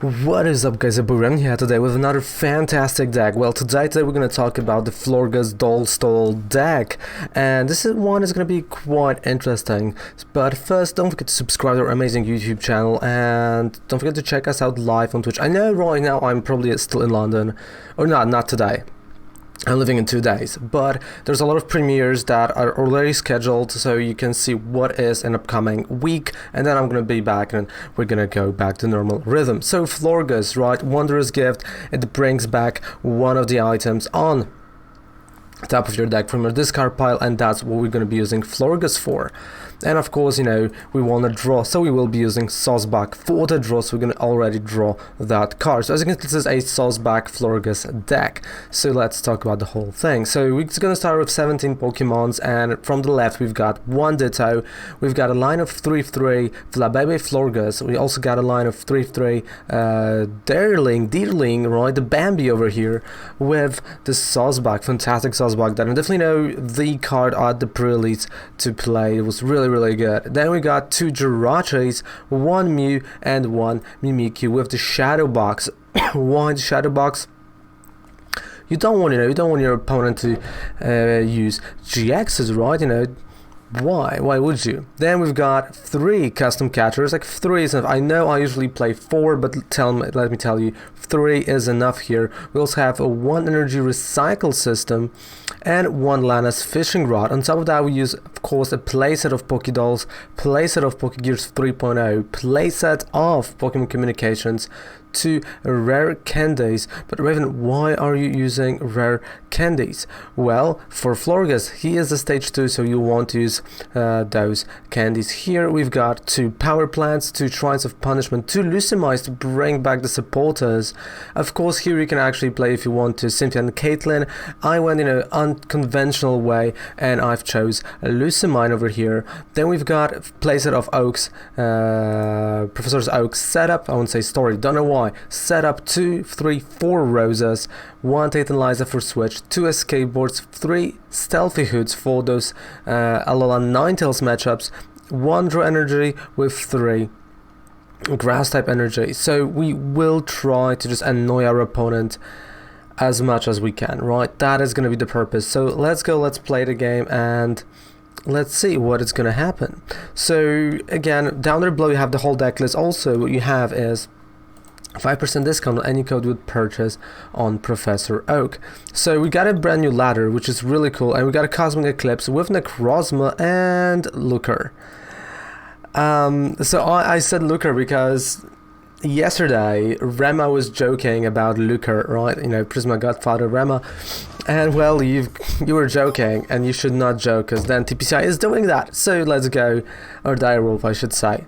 What is up, guys? I'm here today with another fantastic deck. Well, today we're going to talk about the Florges Stall deck, and this one is going to be quite interesting. But first, don't forget to subscribe to our amazing YouTube channel, and don't forget to check us out live on Twitch. I know right now I'm probably still in London, or not today. I'm living in 2 days, but there's a lot of premieres that are already scheduled, so you can see what is an upcoming week, and then I'm gonna be back and we're gonna go back to normal rhythm. So Florges, right, wondrous gift. It brings back one of the items on top of your deck from your discard pile, and that's what we're going to be using Florges for. And of course, you know, we want to draw, so we will be using Sawsbuck for the draw, so we're going to already draw that card. So as you can see, this is a Sawsbuck Florges deck. So let's talk about the whole thing. So we're going to start with 17 Pokemons, and from the left we've got one Ditto, we've got a line of 3-3 Flabébé Florges, we also got a line of 3-3 Deerling, right, the Bambi over here, with the Sawsbuck, fantastic Sawsbuck that I definitely know the card at the pre-release to play. It was really good. Then we got 2 Jirachis, 1 Mew and 1 Mimikyu with the Shadow Box. Why the Shadow Box? You don't want your opponent to use GXs, right? You know, why would you? Then we've got 3 custom catchers, like 3 is enough. I know I usually play 4, but let me tell you, 3 is enough here. We also have a 1 energy recycle system and 1 Lana's fishing rod. On top of that, we use, of course, a playset of Pokédolls, playset of Pokégears 3.0, playset of Pokémon Communications, 2 Rare Candies. But Raven, why are you using Rare Candies? Well, for Florges, he is a stage 2, so you want to use those candies. Here we've got 2 Power Plants, 2 Shrines of Punishment, 2 Lusamine to bring back the supporters. Of course, here you can actually play, if you want to, Cynthia and Caitlyn. I went in an unconventional way, and I've chose Lusamine over here. Then we've got playset of Oak's, Professor Oak's setup. I won't say story, don't know why. Set up 2, 3, 4 Rosas, 1 Tate Liza for switch, 2 Escape Boards, 3 Stealthy Hoods for those Alola Ninetales matchups, 1 Draw Energy with 3 Grass type energy. So we will try to just annoy our opponent as much as we can, right? That is going to be the purpose. So let's go, let's play the game, and let's see what is going to happen. So again, down there below you have the whole deck list. Also what you have is 5% discount on any code with purchase on Professor Oak. So we got a brand new ladder, which is really cool, and we got a Cosmic Eclipse with Necrozma and Looker. So I said Looker because yesterday Rema was joking about Looker, right? You know, Prisma Godfather Rema. And well, you were joking, and you should not joke, because then TPCI is doing that. So let's go, or Direwolf I should say.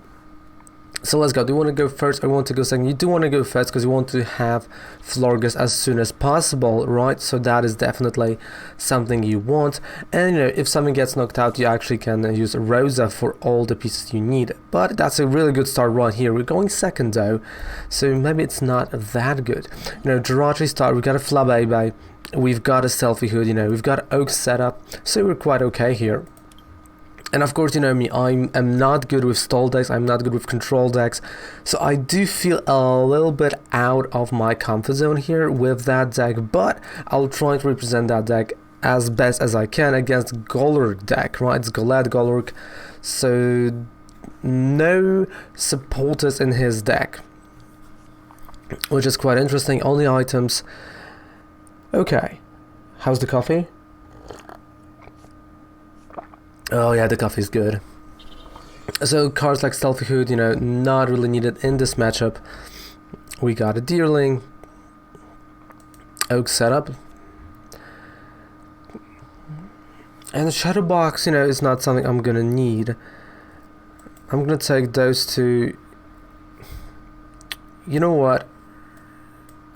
So let's go. Do you want to go first or want to go second? You do want to go first because you want to have Florges as soon as possible, right? So that is definitely something you want. And you know, if something gets knocked out, you actually can use Rosa for all the pieces you need. But that's a really good start right here. We're going second though, so maybe it's not that good. You know, Jirachi start. We got a Flabébé, we've got a Stealthy Hood. You know, we've got Oak setup, so we're quite okay here. And of course, you know me, I'm not good with stall decks, I'm not good with control decks, so I do feel a little bit out of my comfort zone here with that deck, but I'll try to represent that deck as best as I can against Golurk deck, right? It's Golurk, so no supporters in his deck, which is quite interesting. Only items. Okay, how's the coffee? Oh yeah, the coffee is good. So cards like Stealthy Hood, you know, not really needed in this matchup. We got a Deerling, Oak setup, and the Shadow Box, you know, is not something I'm gonna need. I'm gonna take those 2. You know what?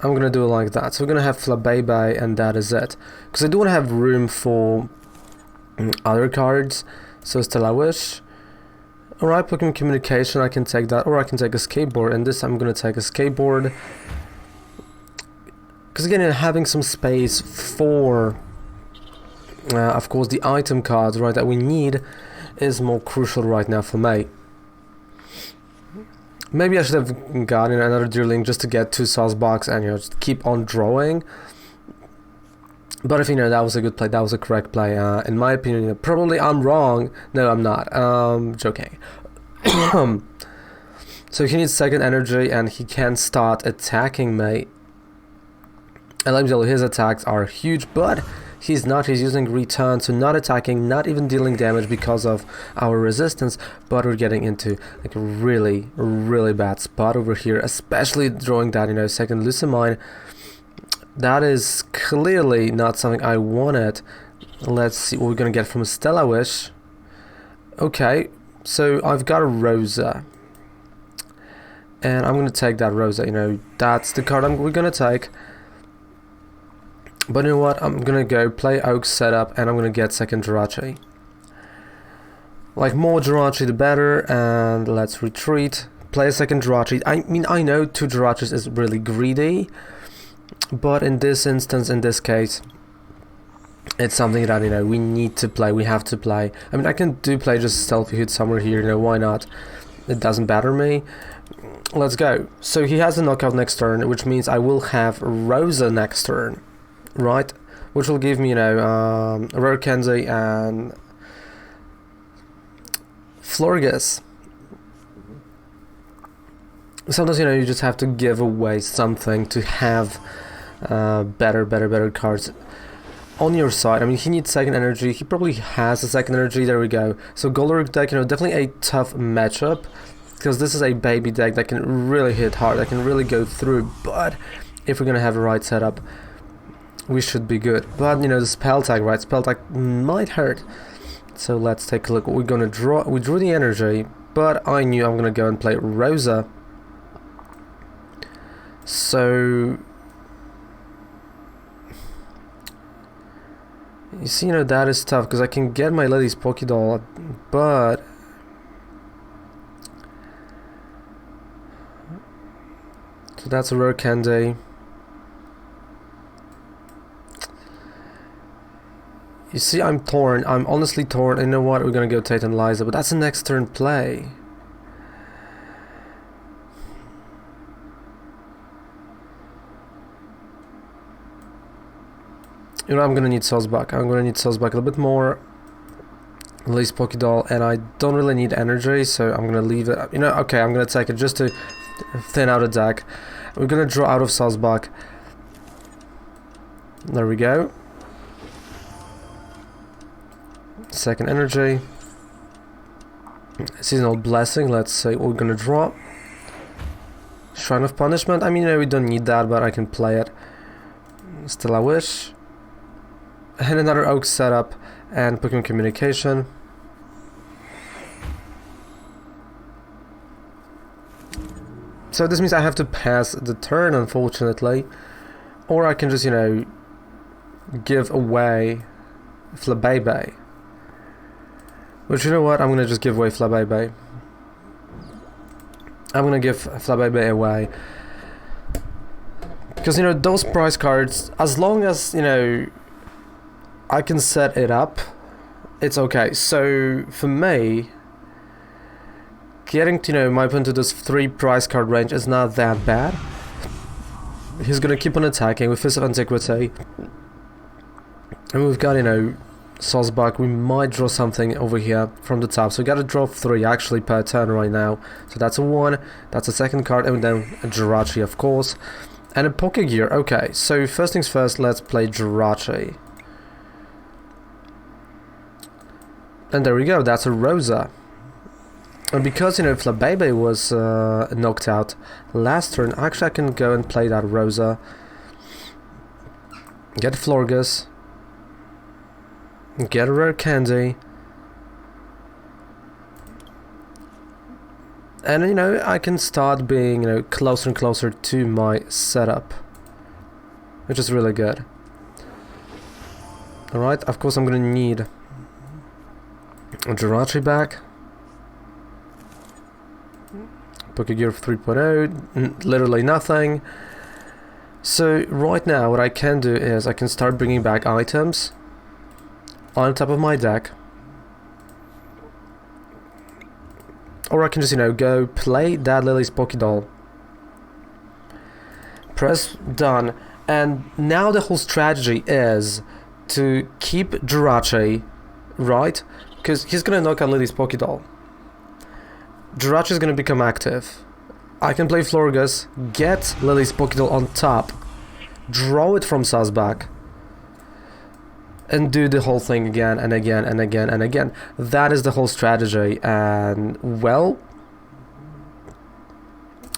I'm gonna do it like that. So we're gonna have Flabébé, and that is it. Because I do want to have room for other cards, so still I wish. Alright, Pokémon Communication, I can take that, or I can take Escape Board, and this I'm gonna take Escape Board. Because again, having some space for, of course, the item cards, right, that we need is more crucial right now for me. Maybe I should have gotten another Deerling just to get 2 Sawsbucks and, you know, just keep on drawing. But if you know, that was a good play, that was a correct play. In my opinion, you know, probably I'm wrong. No, I'm not. Joking. So he needs second energy and he can start attacking me. And let me tell you, his attacks are huge, but he's not. He's using return, so not attacking, not even dealing damage because of our resistance, but we're getting into like a really, really bad spot over here, especially drawing that, you know, second Lusamine. That is clearly not something I wanted. Let's see what we're gonna get from a Stella Wish. Okay, so I've got a Rosa. And I'm gonna take that Rosa, you know, that's the card we're gonna take. But you know what, I'm gonna go play Oak setup and I'm gonna get second Jirachi. Like, more Jirachi the better, and let's retreat. Play a second Jirachi. I mean, I know 2 Jirachis is really greedy, but in this instance, in this case, it's something that, you know, we need to play, we have to play. I mean, I can play just Stealthy Hood somewhere here, you know, why not? It doesn't bother me. Let's go. So he has a knockout next turn, which means I will have Rosa next turn, right? Which will give me, you know, Rare Candy and Florges. Sometimes, you know, you just have to give away something to have better cards on your side. I mean, he needs second energy. He probably has a second energy. There we go. So Golaric deck, you know, definitely a tough matchup, because this is a baby deck that can really hit hard, that can really go through, but if we're gonna have the right setup, we should be good. But, you know, the spell tag, right? Spell tag might hurt. So let's take a look what we're gonna draw. We drew the energy, but I knew I'm gonna go and play Rosa. So you see, you know, that is tough, because I can get my Lillie's Pokédoll, but so that's a Rare Candy. You see, I'm torn. I'm honestly torn. You know what? We're gonna go Tate Liza, but that's the next turn play. You know, I'm gonna need Sawsbuck. I'm gonna need Sawsbuck a little bit more. Lillie's Pokédoll, and I don't really need energy, so I'm gonna leave it. You know, okay, I'm gonna take it just to thin out a deck. We're gonna draw out of Sawsbuck. There we go. Second energy. Seasonal Blessing. Let's see what we're gonna draw. Shrine of Punishment. I mean, you know, we don't need that, but I can play it. Still a Wish. And another Oak setup and Pokémon Communication. So this means I have to pass the turn, unfortunately, or I can just, you know, give away Flabébé. But you know what? I'm gonna just give away Flabébé. I'm gonna give Flabébé away, because, you know, those prize cards, as long as, you know, I can set it up, it's okay. So for me, getting to, you know, my opponent to this 3 prize card range is not that bad. He's gonna keep on attacking with Fist of Antiquity, and we've got, you know, Sawsbuck. We might draw something over here from the top, so we gotta draw 3 actually per turn right now. So that's a 1, that's a second card, and then a Jirachi, of course, and a Pokégear. Okay, so first things first, let's play Jirachi. And there we go, that's a Rosa. And because, you know, Flabébé was knocked out last turn, actually I can go and play that Rosa. Get Florges. Get a Rare Candy. And, you know, I can start being, you know, closer and closer to my setup, which is really good. Alright, of course I'm gonna need a Jirachi back. Pokégear 3.0, literally nothing. So right now what I can do is I can start bringing back items on top of my deck. Or I can just, you know, go play that Lillie's Pokédoll. Press done. And now the whole strategy is to keep Jirachi, right? Because he's going to knock out Lillie's Pokédoll. Jirachi is going to become active. I can play Florges, get Lillie's Pokédoll on top, draw it from Sawsbuck, and do the whole thing again and again and again and again. That is the whole strategy, and well,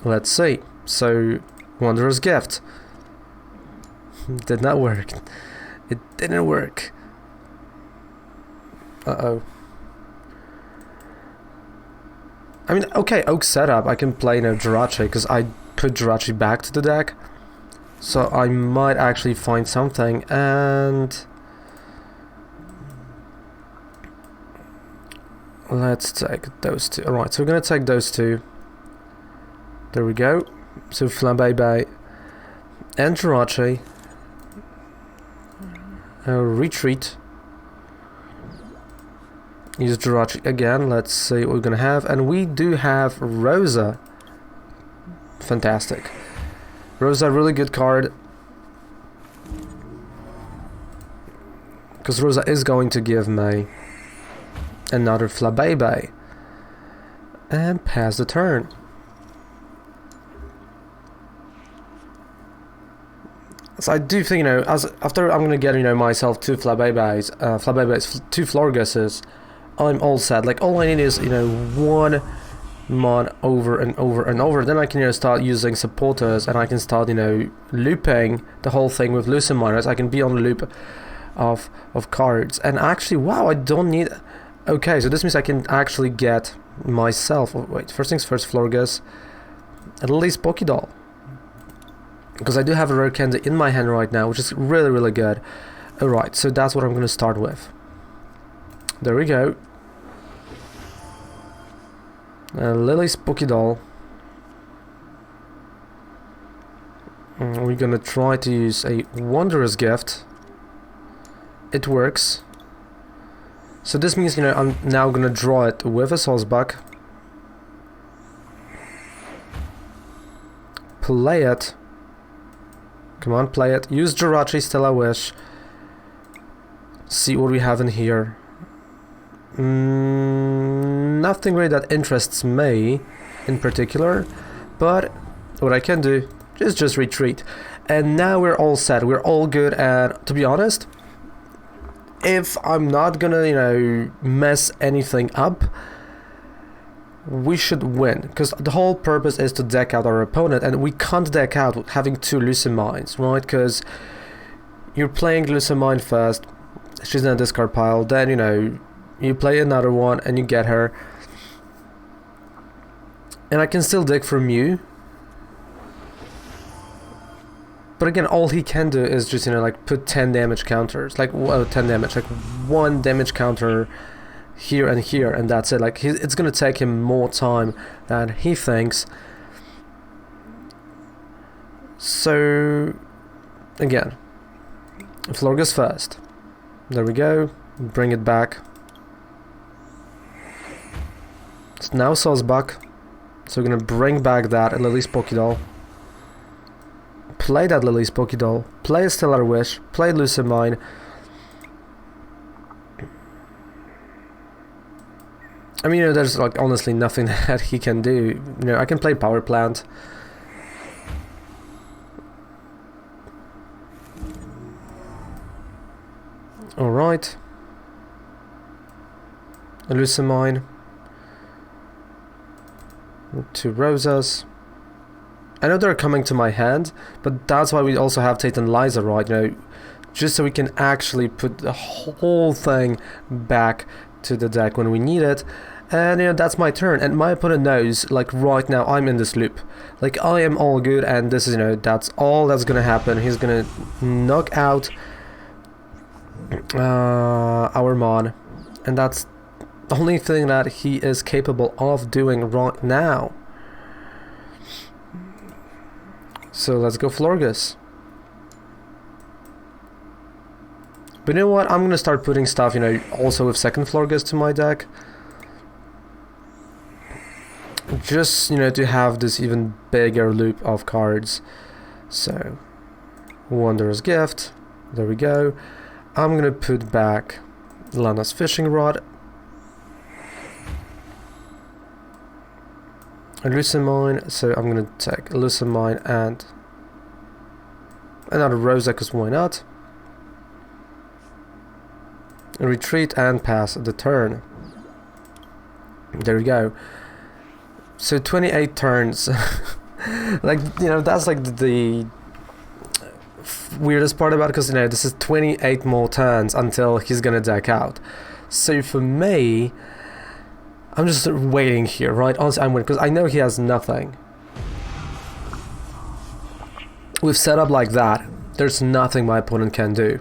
let's see. So, Wondrous Gift. Did not work. It didn't work. Uh-oh. I mean, okay, Oak setup, I can play, you know, Jirachi, because I put Jirachi back to the deck. So I might actually find something, and let's take those two. Alright, so we're gonna take those two. There we go. So Flabébé and Jirachi. Retreat. Use Jirachi again. Let's see what we're gonna have, and we do have Rosa. Fantastic. Rosa, really good card, because Rosa is going to give me another Flabébé and pass the turn. So I do think, you know, after I'm gonna get, you know, myself two Flabébés, two Florgeses, I'm all set. Like, all I need is, you know, one mod over and over and over. Then I can, you know, start using supporters, and I can start, you know, looping the whole thing with Lusamine. I can be on the loop of cards. And actually, wow, I don't need... Okay, so this means I can actually get myself... Oh, wait, first things first, Florges. At least Pokédoll. Because I do have a Rare Candy in my hand right now, which is really, really good. Alright, so that's what I'm going to start with. There we go. Lillie's Pokédoll. We're gonna try to use a Wondrous Gift. It works. So this means, you know, I'm now gonna draw it with a Sawsbuck. Play it. Come on, play it. Use Jirachi, Still I Wish. See what we have in here. Nothing really that interests me in particular, but what I can do is just retreat. And now we're all set, we're all good, and to be honest, if I'm not gonna, you know, mess anything up, we should win, because the whole purpose is to deck out our opponent, and we can't deck out having two Lusamines, right? Because you're playing Lusamine first, she's in a discard pile, then, you know, you play another one and you get her. And I can still dig for Mew. But again, all he can do is just, you know, like put 10 damage counters. Like, well, 10 damage, like 1 damage counter here and here, and that's it. Like, it's gonna take him more time than he thinks. So, again, Florges first. There we go. Bring it back. It's now Sawsbuck, so we're gonna bring back that Lillie's Pokédoll. Play that Lillie's Pokédoll. Play a Stellar Wish. Play Lusamine. I mean, you know, there's like honestly nothing that he can do. You know, I can play Power Plant. All right. Lusamine. 2 Rosas. I know they're coming to my hand, but that's why we also have Tate Liza, right? You know, just so we can actually put the whole thing back to the deck when we need it. And, you know, that's my turn. And my opponent knows, like, right now, I'm in this loop. Like, I am all good, and this is, you know, that's all that's gonna happen. He's gonna knock out our Mon. And that's the only thing that he is capable of doing right now. So let's go Florges. But you know what? I'm gonna start putting stuff, you know, also with second Florges to my deck. just, you know, to have this even bigger loop of cards. So, Wondrous Gift, there we go. I'm gonna put back Lana's Fishing Rod. Lusamine, so I'm gonna take Lusamine and another Rosa, because why not? Retreat and pass the turn. There we go. So 28 turns. Like, you know, that's like the weirdest part about it, because, you know, this is 28 more turns until he's gonna deck out. So for me, I'm just waiting here, right? Honestly, I'm waiting, because I know he has nothing. With setup like that, there's nothing my opponent can do.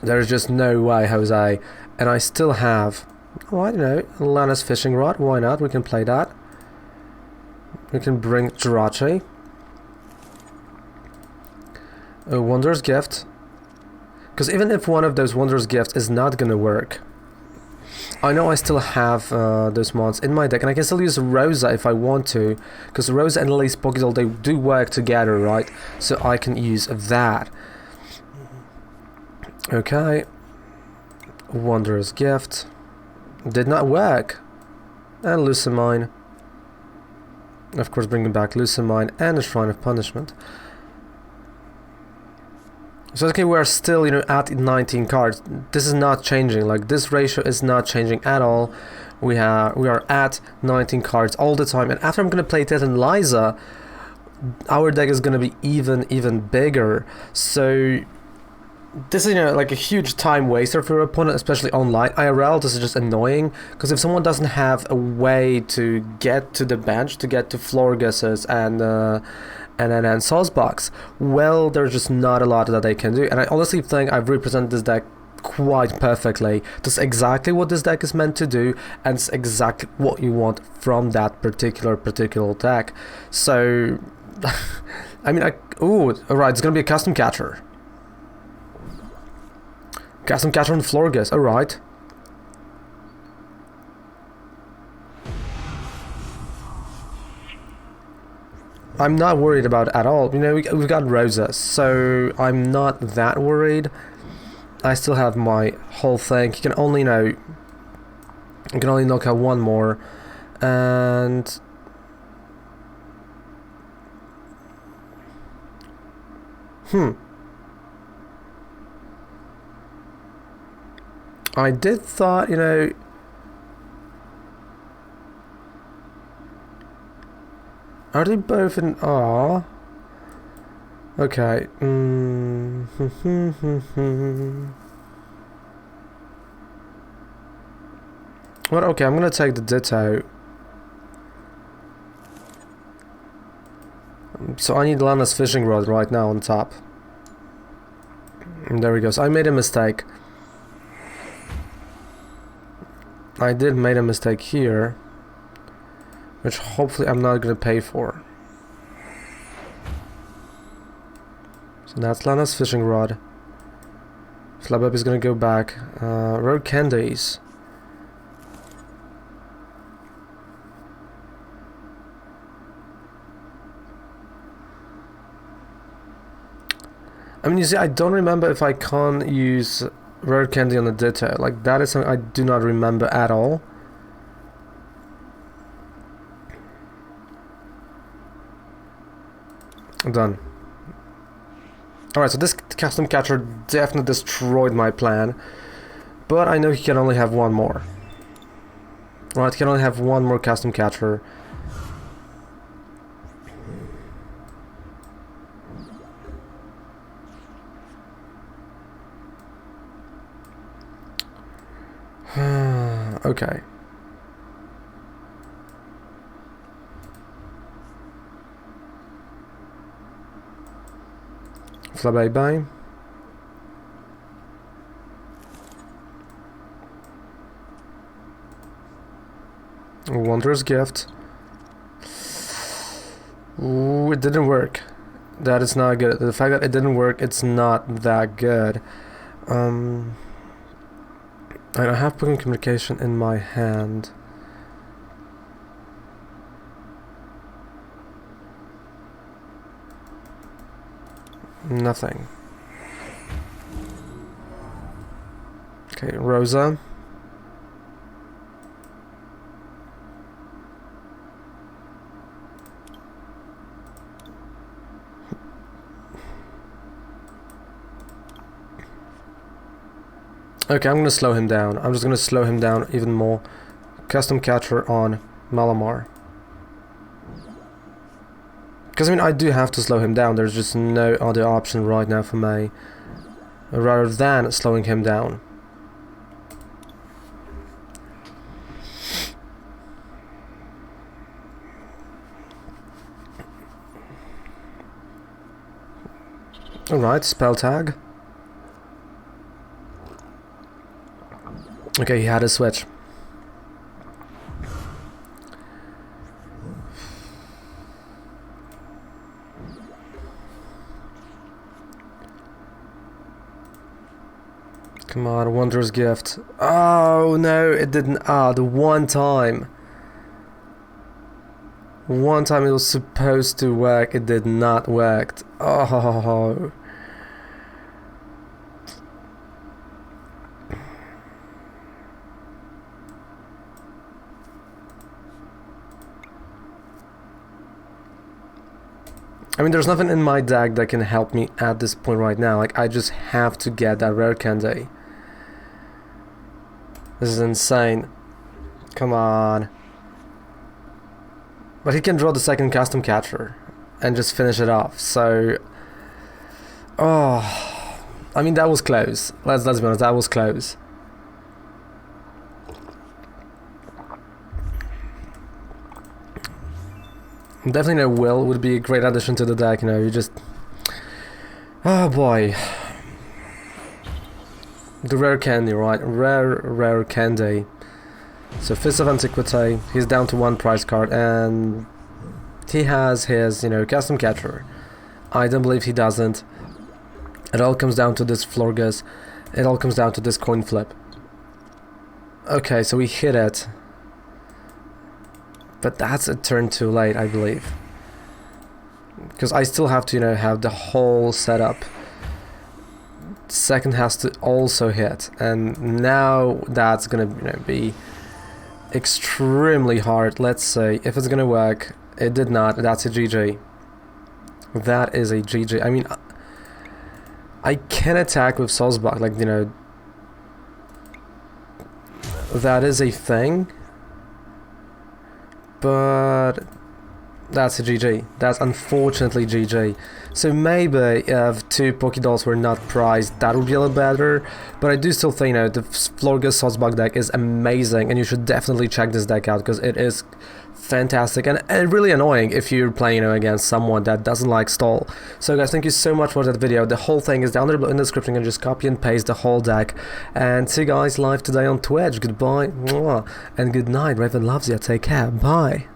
There's just no way, Jose. And I still have, well, I don't know, Lana's Fishing Rod. Why not? We can play that. We can bring Jirachi. A Wondrous Gift. Because even if one of those Wondrous Gifts is not gonna work, I know I still have those mods in my deck, and I can still use Rosa if I want to, because Rosa and Lillie's Pokédoll, they do work together, right? So I can use that. Okay. Wondrous Gift. Did not work. And Lusamine. Of course, bringing back Lusamine and the Shrine of Punishment. So okay, we're still, you know, at 19 cards. This is not changing. Like, this ratio is not changing at all. We are at 19 cards all the time. And after I'm gonna play Tate Liza, our deck is gonna be even bigger. So this is, you know, like a huge time waster for your opponent, especially online. IRL, this is just annoying, because if someone doesn't have a way to get to the bench, to get to Florges and Sawsbucks, well, there's just not a lot that they can do. And I honestly think I've represented this deck quite perfectly. That's exactly what this deck is meant to do, and it's exactly what you want from that particular deck. So, I mean, ooh, alright, it's gonna be a custom catcher. Custom catcher on Florges, alright. I'm not worried about it at all. You know, we've got Rosa, so I'm not that worried. I still have my whole thing. You can only, you know, you can only knock out one more, and I did thought, you know, are they both in? Ah, okay. Well, okay, I'm gonna take the Ditto. So I need Lana's Fishing Rod right now on top. And there we go. So I made a mistake. I did make a mistake here, which hopefully I'm not gonna pay for. So that's Lana's Fishing Rod. Flabébé is gonna go back. Rare Candies. I mean, you see, I don't remember if I can't use Rare Candy on the Ditto. Like, that is something I do not remember at all. I'm done. Alright, so this custom catcher definitely destroyed my plan. But I know he can only have one more. Alright, he can only have one more custom catcher. Okay. Flabébé. Wondrous Gift. Ooh, it didn't work. That is not good. The fact that it didn't work, it's not that good. I have Pokémon Communication in my hand. Nothing. Okay, Rosa. Okay, I'm gonna slow him down. I'm just gonna slow him down even more. Custom catcher on Malamar. Because, I mean, I do have to slow him down. There's just no other option right now for me. Rather than slowing him down. Alright, spell tag. Okay, he had a switch. Come on, Wondrous Gift. Oh no, it didn't. Ah, the one time. One time it was supposed to work, it did not work. Oh. I mean, there's nothing in my deck that can help me at this point right now. Like, I just have to get that Rare Candy. This is insane. Come on. But he can draw the second custom catcher and just finish it off. So, oh, I mean, that was close. Let's be honest, that was close. Definitely no Will would be a great addition to the deck, you know, you just... Oh boy. The Rare Candy, right? Rare Candy. So Fist of Antiquity, he's down to one prize card, and he has his, you know, custom catcher. I don't believe he doesn't. It all comes down to this Florges. It all comes down to this coin flip. Okay, so we hit it. But that's a turn too late, I believe. Because I still have to, you know, have the whole setup. Second has to also hit. And now that's gonna, you know, be extremely hard. Let's say, if it's gonna work. It did not. That's a GG. That is a GG. I mean, I can attack with Sawsbuck, like, you know. That is a thing. But that's a GG. That's unfortunately GG. So maybe if two Pokédolls were not prized, that would be a little better. But I do still think, you know, the Florges Sawsbuck deck is amazing, and you should definitely check this deck out because it is fantastic and really annoying if you're playing, you know, against someone that doesn't like stall. So guys, thank you so much for that video. The whole thing is down there in the description. You can just copy and paste the whole deck. And see you guys live today on Twitch. Goodbye, and good night. Raven loves you. Take care. Bye.